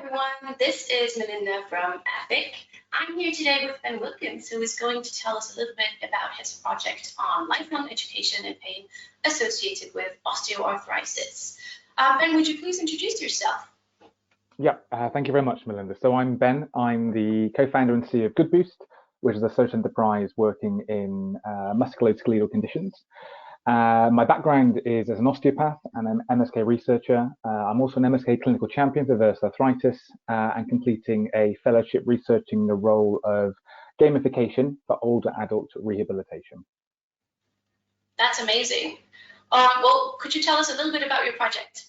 everyone. This is Melinda from EPIC. I'm here today with Ben Wilkins, who is going to tell us a little bit about his project on lifelong education and pain associated with osteoarthritis. Ben, would you please introduce yourself? Yeah, thank you very much, Melinda. So I'm Ben. I'm the co-founder and CEO of Good Boost, which is a social enterprise working in musculoskeletal conditions. My background is as an osteopath and an MSK researcher. I'm also an MSK clinical champion for reverse arthritis and completing a fellowship researching the role of gamification for older adult rehabilitation. That's amazing. Well, could you tell us a little bit about your project?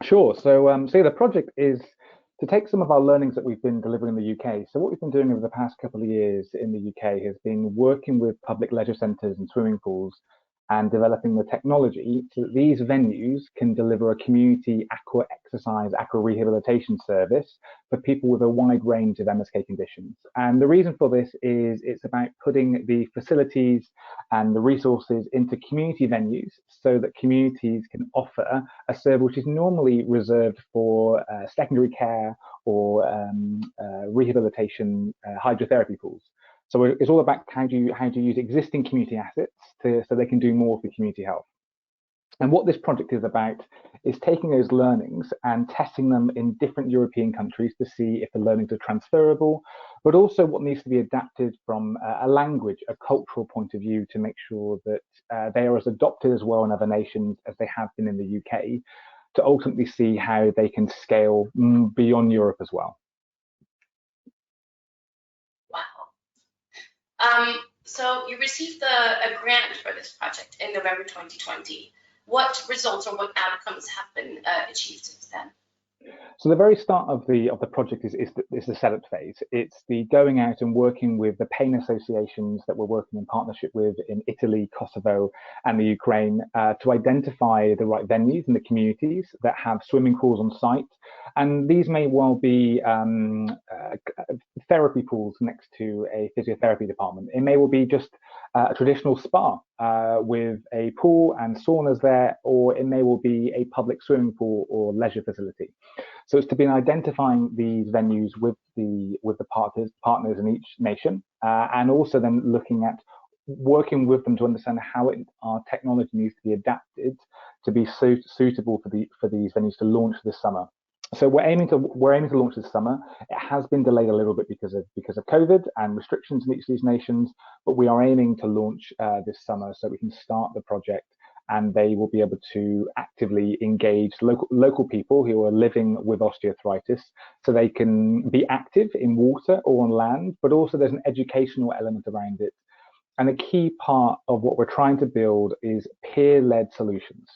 Sure. So the project is to take some of our learnings that we've been delivering in the UK. So what we've been doing over the past couple of years in the UK has been working with public leisure centres and swimming pools and developing the technology so that these venues can deliver a community aqua exercise, aqua rehabilitation service for people with a wide range of MSK conditions. And the reason for this is it's about putting the facilities and the resources into community venues so that communities can offer a service which is normally reserved for secondary care or rehabilitation hydrotherapy pools. So it's all about how do you use existing community assets so they can do more for community health. And what this project is about is taking those learnings and testing them in different European countries to see if the learnings are transferable, but also what needs to be adapted from a language, a cultural point of view to make sure that they are as adopted as well in other nations as they have been in the UK, to ultimately see how they can scale beyond Europe as well. So you received a grant for this project in November 2020. What results or what outcomes have been achieved since then? So the very start of the project is the setup phase. It's the going out and working with the pain associations that we're working in partnership with in Italy, Kosovo, and the Ukraine to identify the right venues in the communities that have swimming pools on site. And these may well be therapy pools next to a physiotherapy department. It may well be just a traditional spa with a pool and saunas there, or it may well be a public swimming pool or leisure facility. So it's to be identifying these venues with the partners in each nation, and also then looking at working with them to understand how our technology needs to be adapted to be suitable for these venues to launch this summer. So we're aiming to launch this summer. It has been delayed a little bit because of COVID and restrictions in each of these nations, but we are aiming to launch this summer so we can start the project and they will be able to actively engage local people who are living with osteoarthritis so they can be active in water or on land, but also there's an educational element around it. And a key part of what we're trying to build is peer-led solutions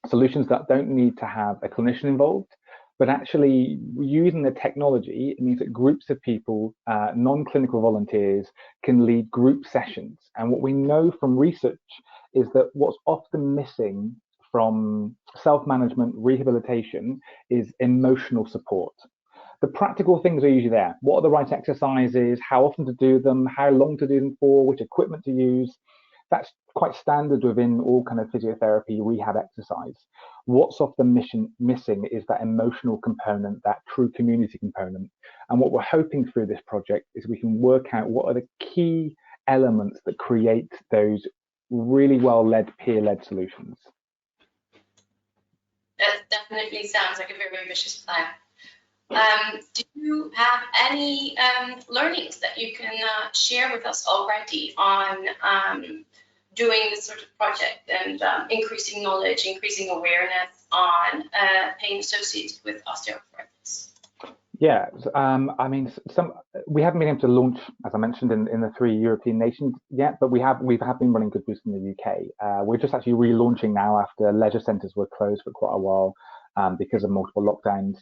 that don't need to have a clinician involved, but actually using the technology, it means that groups of people, non-clinical volunteers, can lead group sessions. And what we know from research is that what's often missing from self-management rehabilitation is emotional support. The practical things are usually there. What are the right exercises, how often to do them, how long to do them for, which equipment to use. That's quite standard within all kind of physiotherapy, rehab exercise. What's often missing is that emotional component, that true community component. And what we're hoping through this project is we can work out what are the key elements that create those really well-led, peer-led solutions. That definitely sounds like a very ambitious plan. Do you have any learnings that you can share with us already on doing this sort of project and increasing knowledge, increasing awareness on pain associated with osteoarthritis? Yeah, I mean, we haven't been able to launch, as I mentioned, in the 3 European nations yet, but we have been running Good Boost in the UK. We're just actually relaunching now after leisure centres were closed for quite a while because of multiple lockdowns.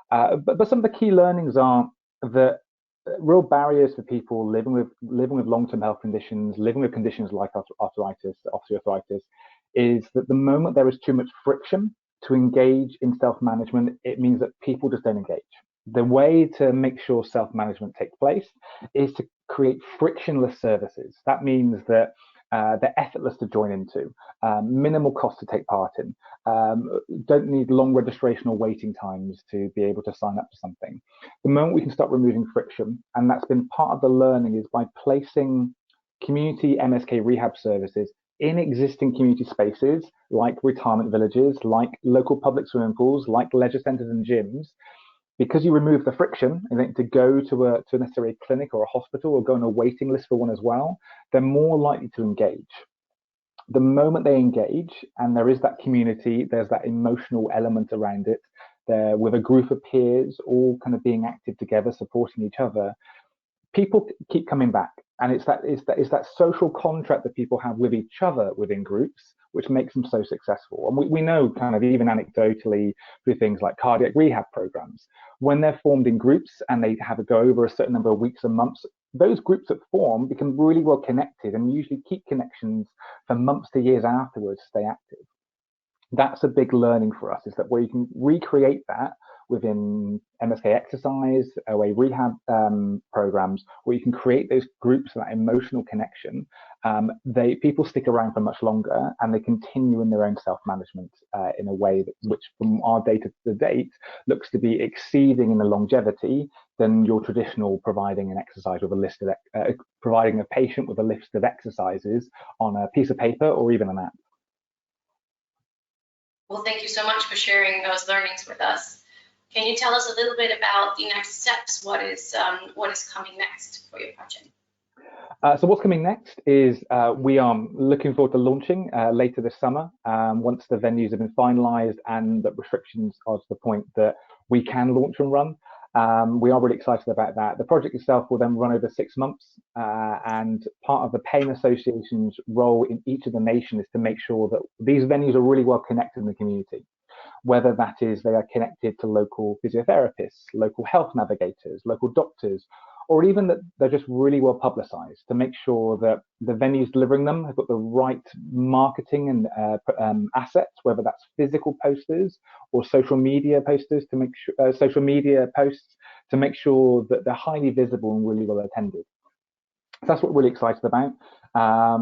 But some of the key learnings are that real barriers for people living with long-term health conditions, living with conditions like arthritis, osteoarthritis, is that the moment there is too much friction to engage in self-management, it means that people just don't engage. The way to make sure self-management takes place is to create frictionless services. That means that they're effortless to join into, minimal cost to take part in, don't need long registration or waiting times to be able to sign up to something. The moment we can start removing friction, and that's been part of the learning, is by placing community MSK rehab services in existing community spaces like retirement villages, like local public swimming pools, like leisure centres and gyms. Because you remove the friction, I think, to go to necessarily a clinic or a hospital or go on a waiting list for one as well, they're more likely to engage. The moment they engage and there is that community, there's that emotional element around it, they're with a group of peers, all kind of being active together, supporting each other, people keep coming back. And it's that social contract that people have with each other within groups, which makes them so successful. And we know kind of even anecdotally through things like cardiac rehab programs, when they're formed in groups and they have to go over a certain number of weeks and months, those groups that form become really well connected and usually keep connections for months to years afterwards, stay active. That's a big learning for us, is that where you can recreate that within MSK exercise, OA rehab programs, where you can create those groups, that emotional connection, people stick around for much longer and they continue in their own self-management in a way which from our data to date looks to be exceeding in the longevity than your traditional providing an exercise with a list of, providing a patient with a list of exercises on a piece of paper or even an app. Well, thank you so much for sharing those learnings with us. Can you tell us a little bit about the next steps? What is coming next for your project? So what's coming next is we are looking forward to launching later this summer, once the venues have been finalised and the restrictions are to the point that we can launch and run. We are really excited about that. The project itself will then run over 6 months, and part of the Pain Association's role in each of the nations is to make sure that these venues are really well connected in the community, whether that is they are connected to local physiotherapists, local health navigators, local doctors, or even that they're just really well publicized, to make sure that the venues delivering them have got the right marketing and assets, whether that's physical posters or social media posters, to make sure, social media posts, to make sure that they're highly visible and really well attended. So that's what we're really excited about. At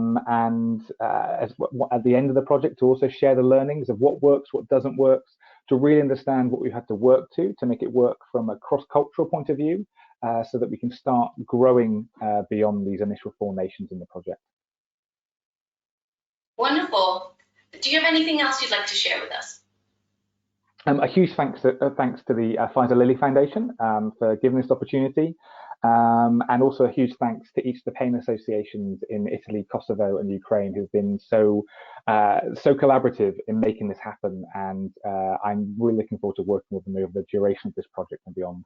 the end of the project, to also share the learnings of what works, what doesn't work, to really understand what we've had to work to make it work from a cross-cultural point of view, so that we can start growing beyond these initial 4 nations in the project. Wonderful. Do you have anything else you'd like to share with us? A huge thanks to the Pfizer Lilly Foundation for giving this opportunity, and also a huge thanks to each of the pain associations in Italy, Kosovo, and Ukraine who've been so collaborative in making this happen. And I'm really looking forward to working with them over the duration of this project and beyond.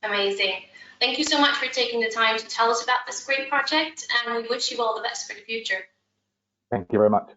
Amazing. Thank you so much for taking the time to tell us about this great project, and we wish you all the best for the future. Thank you very much.